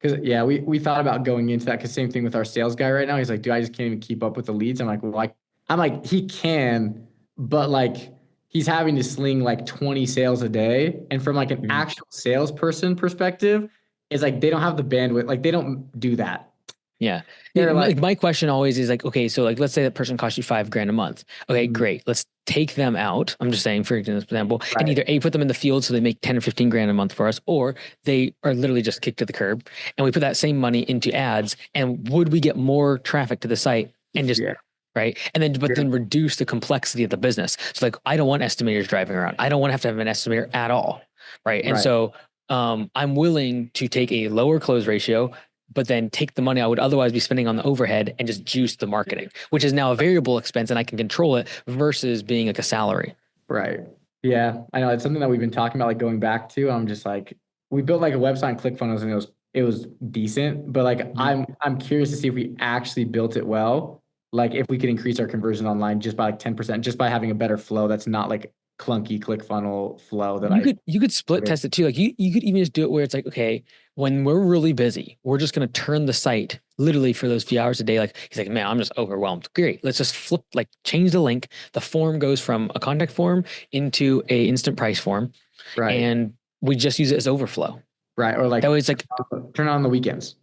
Because we thought about going into that, because same thing with our sales guy right now. He's like, dude, I just can't even keep up with the leads. I'm like, he can, but like he's having to sling like 20 sales a day. And from like an actual salesperson perspective, it's like they don't have the bandwidth. Like they don't do that. Yeah. Like my question always is like, okay, so like let's say that person costs you $5,000 a month. Okay, great. Let's take them out. I'm just saying, for example, and Right. either A, put them in the field so they make 10 or 15 grand a month for us, or they are literally just kicked to the curb. And we put that same money into ads. And would we get more traffic to the site and just, Yeah. right? And then, but Yeah. then reduce the complexity of the business. So, like, I don't want estimators driving around. I don't want to have an estimator at all. Right. And Right. so, I'm willing to take a lower close ratio, but then take the money I would otherwise be spending on the overhead and just juice the marketing, which is now a variable expense and I can control it versus being like a salary. Right. Yeah. I know it's something that we've been talking about, like going back to. I'm just like, we built like a website and ClickFunnels and it was decent, but like I'm curious to see if we actually built it well. Like if we could increase our conversion online just by like 10%, just by having a better flow that's not like clunky ClickFunnel flow that You could split test it too. Like you could even just do it where it's like, okay, when we're really busy, we're just gonna turn the site literally for those few hours a day. Like he's like, man, I'm just overwhelmed. Great. Let's just flip, like change the link. The form goes from a contact form into a instant price form. Right. And we just use it as overflow. Right. Or like That way it's like, turn on the weekends.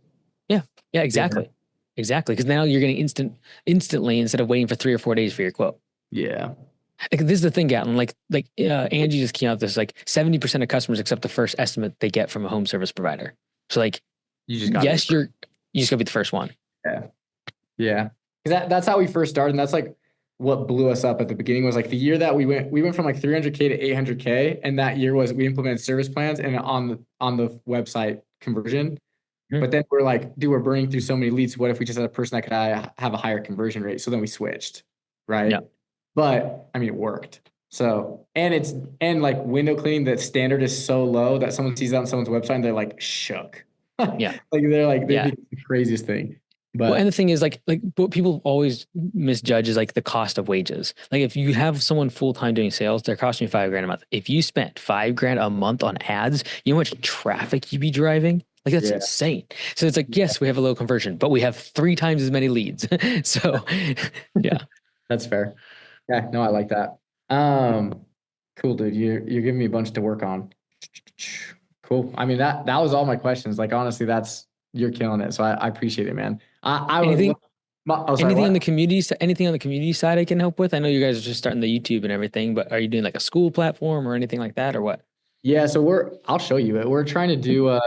yeah, exactly. Yeah. Exactly. Because now you're getting instantly instead of waiting for 3 or 4 days for your quote. Yeah. Like this is the thing, Gatlin. Angie just came out this like 70% of customers accept the first estimate they get from a home service provider. So like, You just got you just gotta be the first one. Yeah. Yeah. Because that's how we first started. And that's like what blew us up at the beginning was like the year that we went from like 300K to 800K. And that year was we implemented service plans and on the website conversion. Mhm. But then we're like, dude, we're burning through so many leads. What if we just had a person that could have a higher conversion rate? So then we switched. Right. Yeah. But I mean, it worked. So, and like window cleaning, the standard is so low that someone sees that on someone's website and they're like shook. Yeah. Like they Yeah. think it's the craziest thing. Well, But and the thing is, like what people always misjudge is like the cost of wages. Like if you have someone full time doing sales, they're costing you 5 grand a month. If you spent 5 grand a month on ads, you know how much traffic you'd be driving? Like that's yeah, insane. So it's like, yes, we have a low conversion, but we have 3 times as many leads. So yeah. that's fair. Yeah, no, I like that. Cool, dude. You're giving me a bunch to work on. Cool. I mean that was all my questions. Like honestly, you're killing it. So I appreciate it, man. I would Anything sorry, anything on the what? community anything on the community side I can help with? I know you guys are just starting the YouTube and everything, but are you doing like a school platform or anything like that or what? Yeah, so I'll show you it. We're trying to do Oh,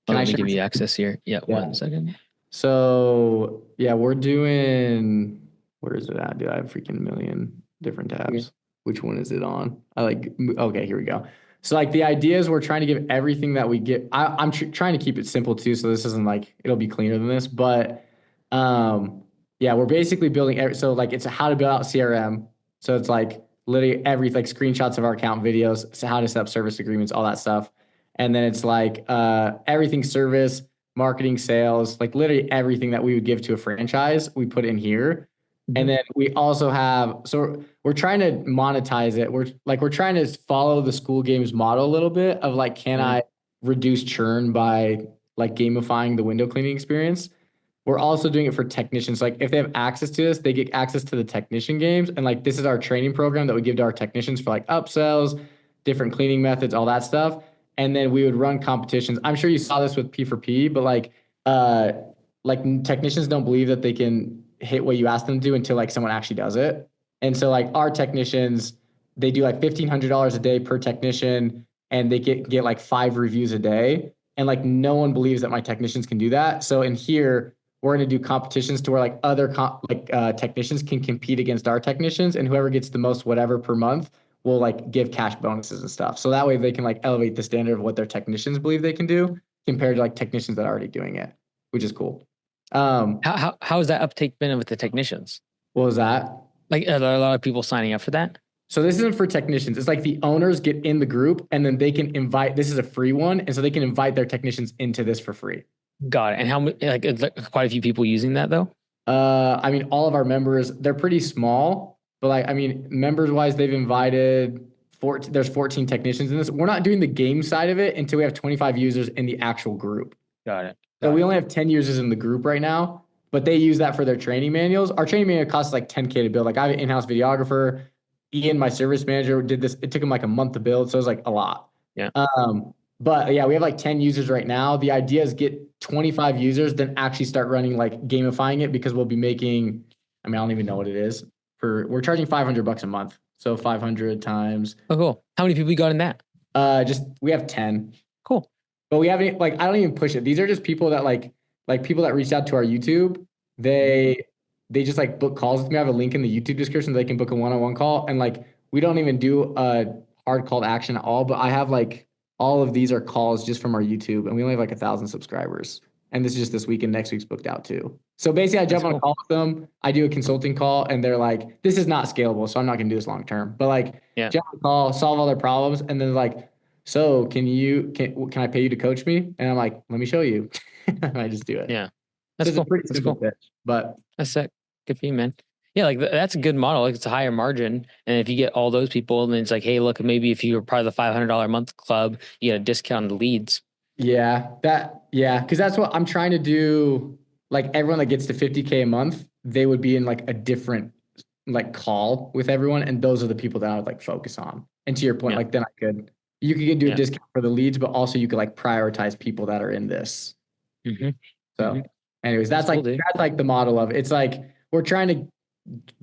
can I let me share give my you screen? access here. Yeah, Yeah. 1 second. So yeah, we're doing where is it at? Dude, I have freaking million different tabs. Which one is it on? Okay, here we go. So like the idea is we're trying to give everything that we get. I'm trying to keep it simple too, so this isn't like it'll be cleaner than this. But yeah, we're basically building. So like it's how to build out CRM. So it's like literally like screenshots of our account videos, so how to set up service agreements, all that stuff. And then it's like everything service, marketing, sales, like literally everything that we would give to a franchise, we put in here. And then we also have, so we're trying to monetize it. We're trying to follow the school games model a little bit of like, can I reduce churn by like gamifying the window cleaning experience? We're also doing it for technicians. Like if they have access to this, they get access to the technician games. And like this is our training program that we give to our technicians for like upsells, different cleaning methods, all that stuff. And then we would run competitions. I'm sure you saw this with P4P, but like technicians don't believe that they can hit what you ask them to do until like someone actually does it. And so like our technicians, they do like $1,500 a day per technician and they get like 5 reviews a day. And like no one believes that my technicians can do that. So in here, we're going to do competitions to where like other technicians can compete against our technicians, and whoever gets the most whatever per month will like give cash bonuses and stuff. So that way they can like elevate the standard of what their technicians believe they can do compared to like technicians that are already doing it, which is cool. How has that uptake been with the technicians? What was that? Like are there a lot of people signing up for that? So this isn't for technicians. It's like the owners get in the group and then they can invite, this is a free one. And so they can invite their technicians into this for free. Got it. And how like is there quite a few people using that though? I mean, all of our members, they're pretty small, but like, I mean, members wise, they've invited there's 14 technicians in this. We're not doing the game side of it until we have 25 users in the actual group. Got it. So we only have 10 users in the group right now, but they use that for their training manuals. Our training manual costs like 10K to build. Like I have an in-house videographer. Ian, my service manager, did this. It took him like a month to build. So it was like a lot. Yeah. But yeah, we have like 10 users right now. The idea is get 25 users, then actually start running like gamifying it because we'll be making, I mean, I don't even know what it is. We're charging $500 a month. So 500 times. Oh, cool. How many people you got in that? Just we have 10. Cool. But we haven't like I don't even push it. These are just people that like people that reached out to our YouTube. They just like book calls with me. I have a link in the YouTube description. They can book a one-on-one call. And like we don't even do a hard call to action at all. But I have like all of these are calls just from our YouTube, and we only have like 1,000 subscribers. And this is just this week, and next week's booked out too. So basically, I That's jump on a cool. call with them. I do a consulting call, and they're like, "This is not scalable, so I'm not going to do this long term." But like, Yeah. jump on a call, solve all their problems, and then like, so can I pay you to coach me? And I'm like, let me show you. And I just do it. Yeah. So That's it's a cool. pretty That's simple cool. pitch, but That's sick. Good for you, man. Yeah, like that's a good model. Like it's a higher margin, and if you get all those people, then it's like, hey, look, maybe if you were part of the $500 a month club, you get a discount on the leads. yeah, because that's what I'm trying to do. Like everyone that gets to 50K a month, they would be in like a different like call with everyone, and those are the people that I would like focus on. And to your point, Yeah, like then you could do a yeah. discount for the leads, but also you could like prioritize people that are in this. Mm-hmm. Mm-hmm. So, anyways, That's cool, dude. that's like the model of it's like we're trying to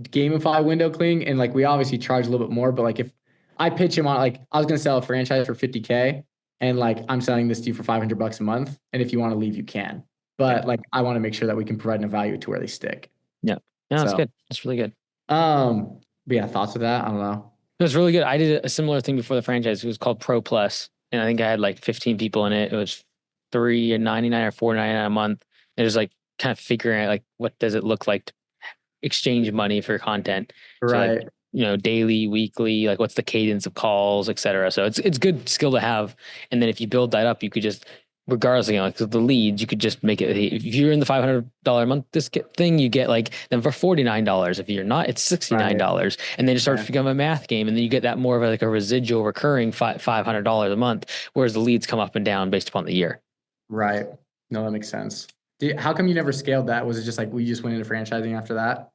gamify window cleaning, and like we obviously charge a little bit more, but like if I pitch him on like I was gonna sell a franchise for 50K, and like I'm selling this to you for 500 bucks a month, and if you want to leave, you can. Yeah, But like I want to make sure that we can provide enough value to where they stick. yeah. No, that's So, good. That's really good. but yeah, thoughts of that? I don't know. It was really good. I did a similar thing before the franchise. It was called Pro Plus, and I think I had like 15 people in it. It was 3.99 or 4.99 a month. It was like kind of figuring out like what does it look like to exchange money for content. So like Right. daily, weekly, like what's the cadence of calls, etc. So it's good skill to have. And then if you build that up, you could just regardless of like the leads, you could just make it. If you're in the $500 a month this thing, you get like them for $49. If you're not, it's $69, and then it starts Yeah. to become a math game, and then you get that more of like a residual recurring $500 a month, whereas the leads come up and down based upon the year. Right. No, that makes sense. How come you never scaled that? Was it just like we just went into franchising after that?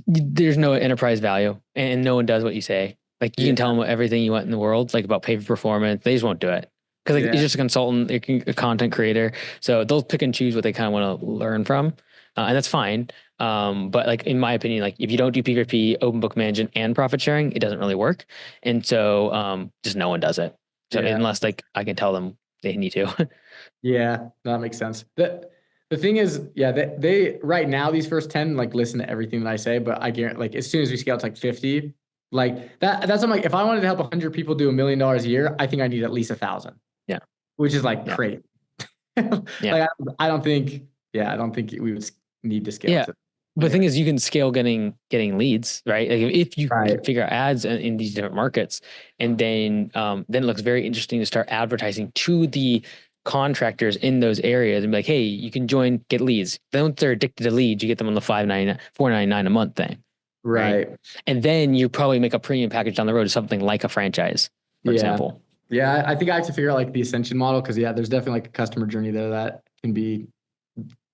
There's no enterprise value, and no one does what you say. Like you Yeah. can tell them everything you want in the world, like about pay for performance. They just won't do it because like, Yeah. you're just a consultant, you're a content creator. So they'll pick and choose what they kind of want to learn from, and that's fine. But like in my opinion, like if you don't do PVP, open book management, and profit sharing, it doesn't really work. And so just no one does it. So Yeah. unless like I can tell them they need to. Yeah, that makes sense. The thing is, yeah, they right now these first 10 like listen to everything that I say, but I guarantee like as soon as we scale to like 50, like that's I'm like if I wanted to help 100 people do $1 million a year, I think I need at least 1,000, Yeah, which is like yeah, crazy. yeah. Like I don't think, yeah, I don't think we would need to scale Yeah. to But the thing anyway. is, you can scale getting leads, right? Like if you Right. can figure out ads in these different markets, and then it looks very interesting to start advertising to the contractors in those areas and be like, hey, you can join, get leads. Then once they're addicted to leads, you get them on the 599, 499 a month thing, right? Right. And then you probably make a premium package down the road, something like a franchise, for Yeah. example. Yeah. I think I have to figure out like the ascension model because yeah, there's definitely like a customer journey there that can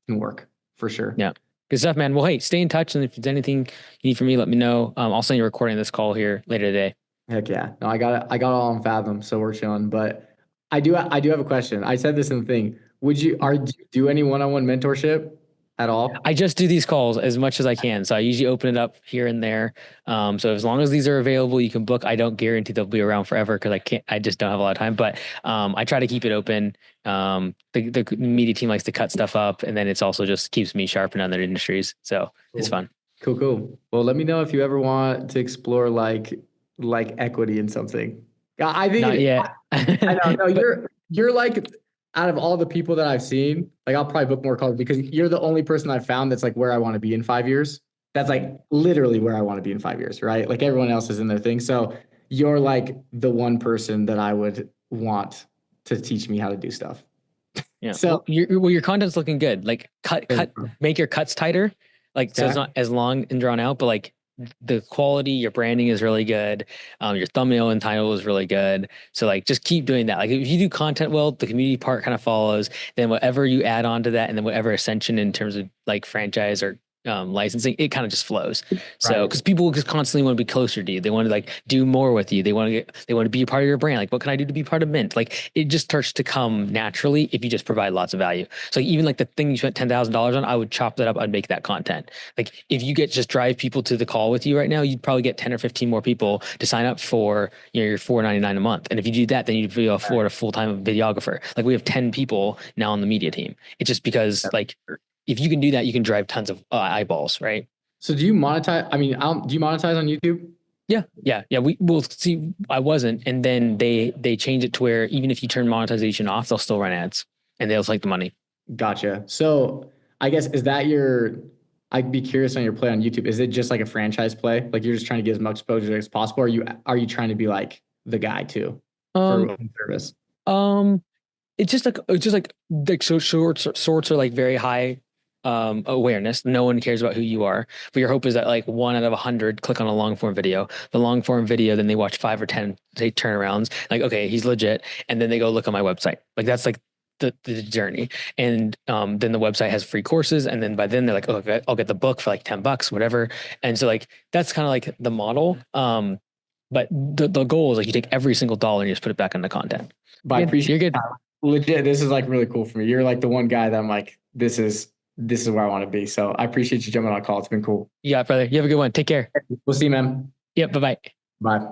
work for sure. Yeah. Good stuff, man. Well, hey, stay in touch. And if there's anything you need from me, let me know. I'll send you a recording of this call here later today. Heck yeah. No, I got it all on Fathom, so we're chilling. But I do have a question. I said this in the thing. Do you do any one-on-one mentorship at I all? just do these calls as much as I can. So I usually open it up here and there. So as long as these are available, you can book. I don't guarantee they'll be around forever because I just don't have a lot of time. But I try to keep it open. The media team likes to cut stuff up, and then it's also just keeps me sharp in other industries. So it's Cool. fun. Cool. Well, let me know if you ever want to explore like equity in something. I think Not yet. I know. No, But you're like out of all the people that I've seen, like I'll probably book more calls because you're the only person I've found that's like where I want to be in 5 years. That's like literally where I want to be in 5 years, right? Like everyone else is in their thing. So you're like the one person that I would want to teach me how to do stuff. yeah, So your content's looking good. Like make your cuts tighter. Like so it's okay. not as long and drawn out, but like the quality, your branding is really good. Your thumbnail and title is really good. So like just keep doing that. Like if you do content well, the community part kind of follows. Then whatever you add on to that, and then whatever ascension in terms of like franchise or licensing, it kind of just flows. So, Right. because people just constantly want to be closer to you, they want to like do more with you. They want to be a part of your brand. Like, what can I do to be part of Mint? Like, it just starts to come naturally if you just provide lots of value. So, even like the thing you spent $10,000 on, I would chop that up. I'd make that content. Like, if you get just drive people to the call with you right now, you'd probably get 10 or 15 more people to sign up for your $4.99 a month. And if you do that, then you'd be afford a full time videographer. Like, we have 10 people now on the media team. It's just because like if you can do that, you can drive tons of eyeballs, right? So do you monetize? I mean, do you monetize on YouTube? Yeah. We will see. I wasn't, and then they change it to where even if you turn monetization off, they'll still run ads, and they'll take the money. Gotcha. So I guess is that your? I'd be curious on your play on YouTube. Is it just like a franchise play? Like you're just trying to get as much exposure as possible? Or are you trying to be like the guy too for Um, home service? um, it's just like so sorts are like very high awareness. No one cares about who you are. But your hope is that like 1 out of 100 click on a long form video. The long form video, then they watch 5 or 10 say turnarounds. Like, okay, he's legit. And then they go look on my website. Like that's like the journey. And then the website has free courses. And then by then they're like, oh, okay, I'll get the book for like $10, whatever. And so like that's kind of like the model. But the goal is like you take every single dollar and you just put it back into content. But I appreciate You're good. legit. This is like really cool for me. You're like the one guy that I'm like, this is where I want to be. So I appreciate you jumping on a call. It's been cool. Yeah, brother. You have a good one. Take care. We'll see you, man. Yep. Bye bye. Bye.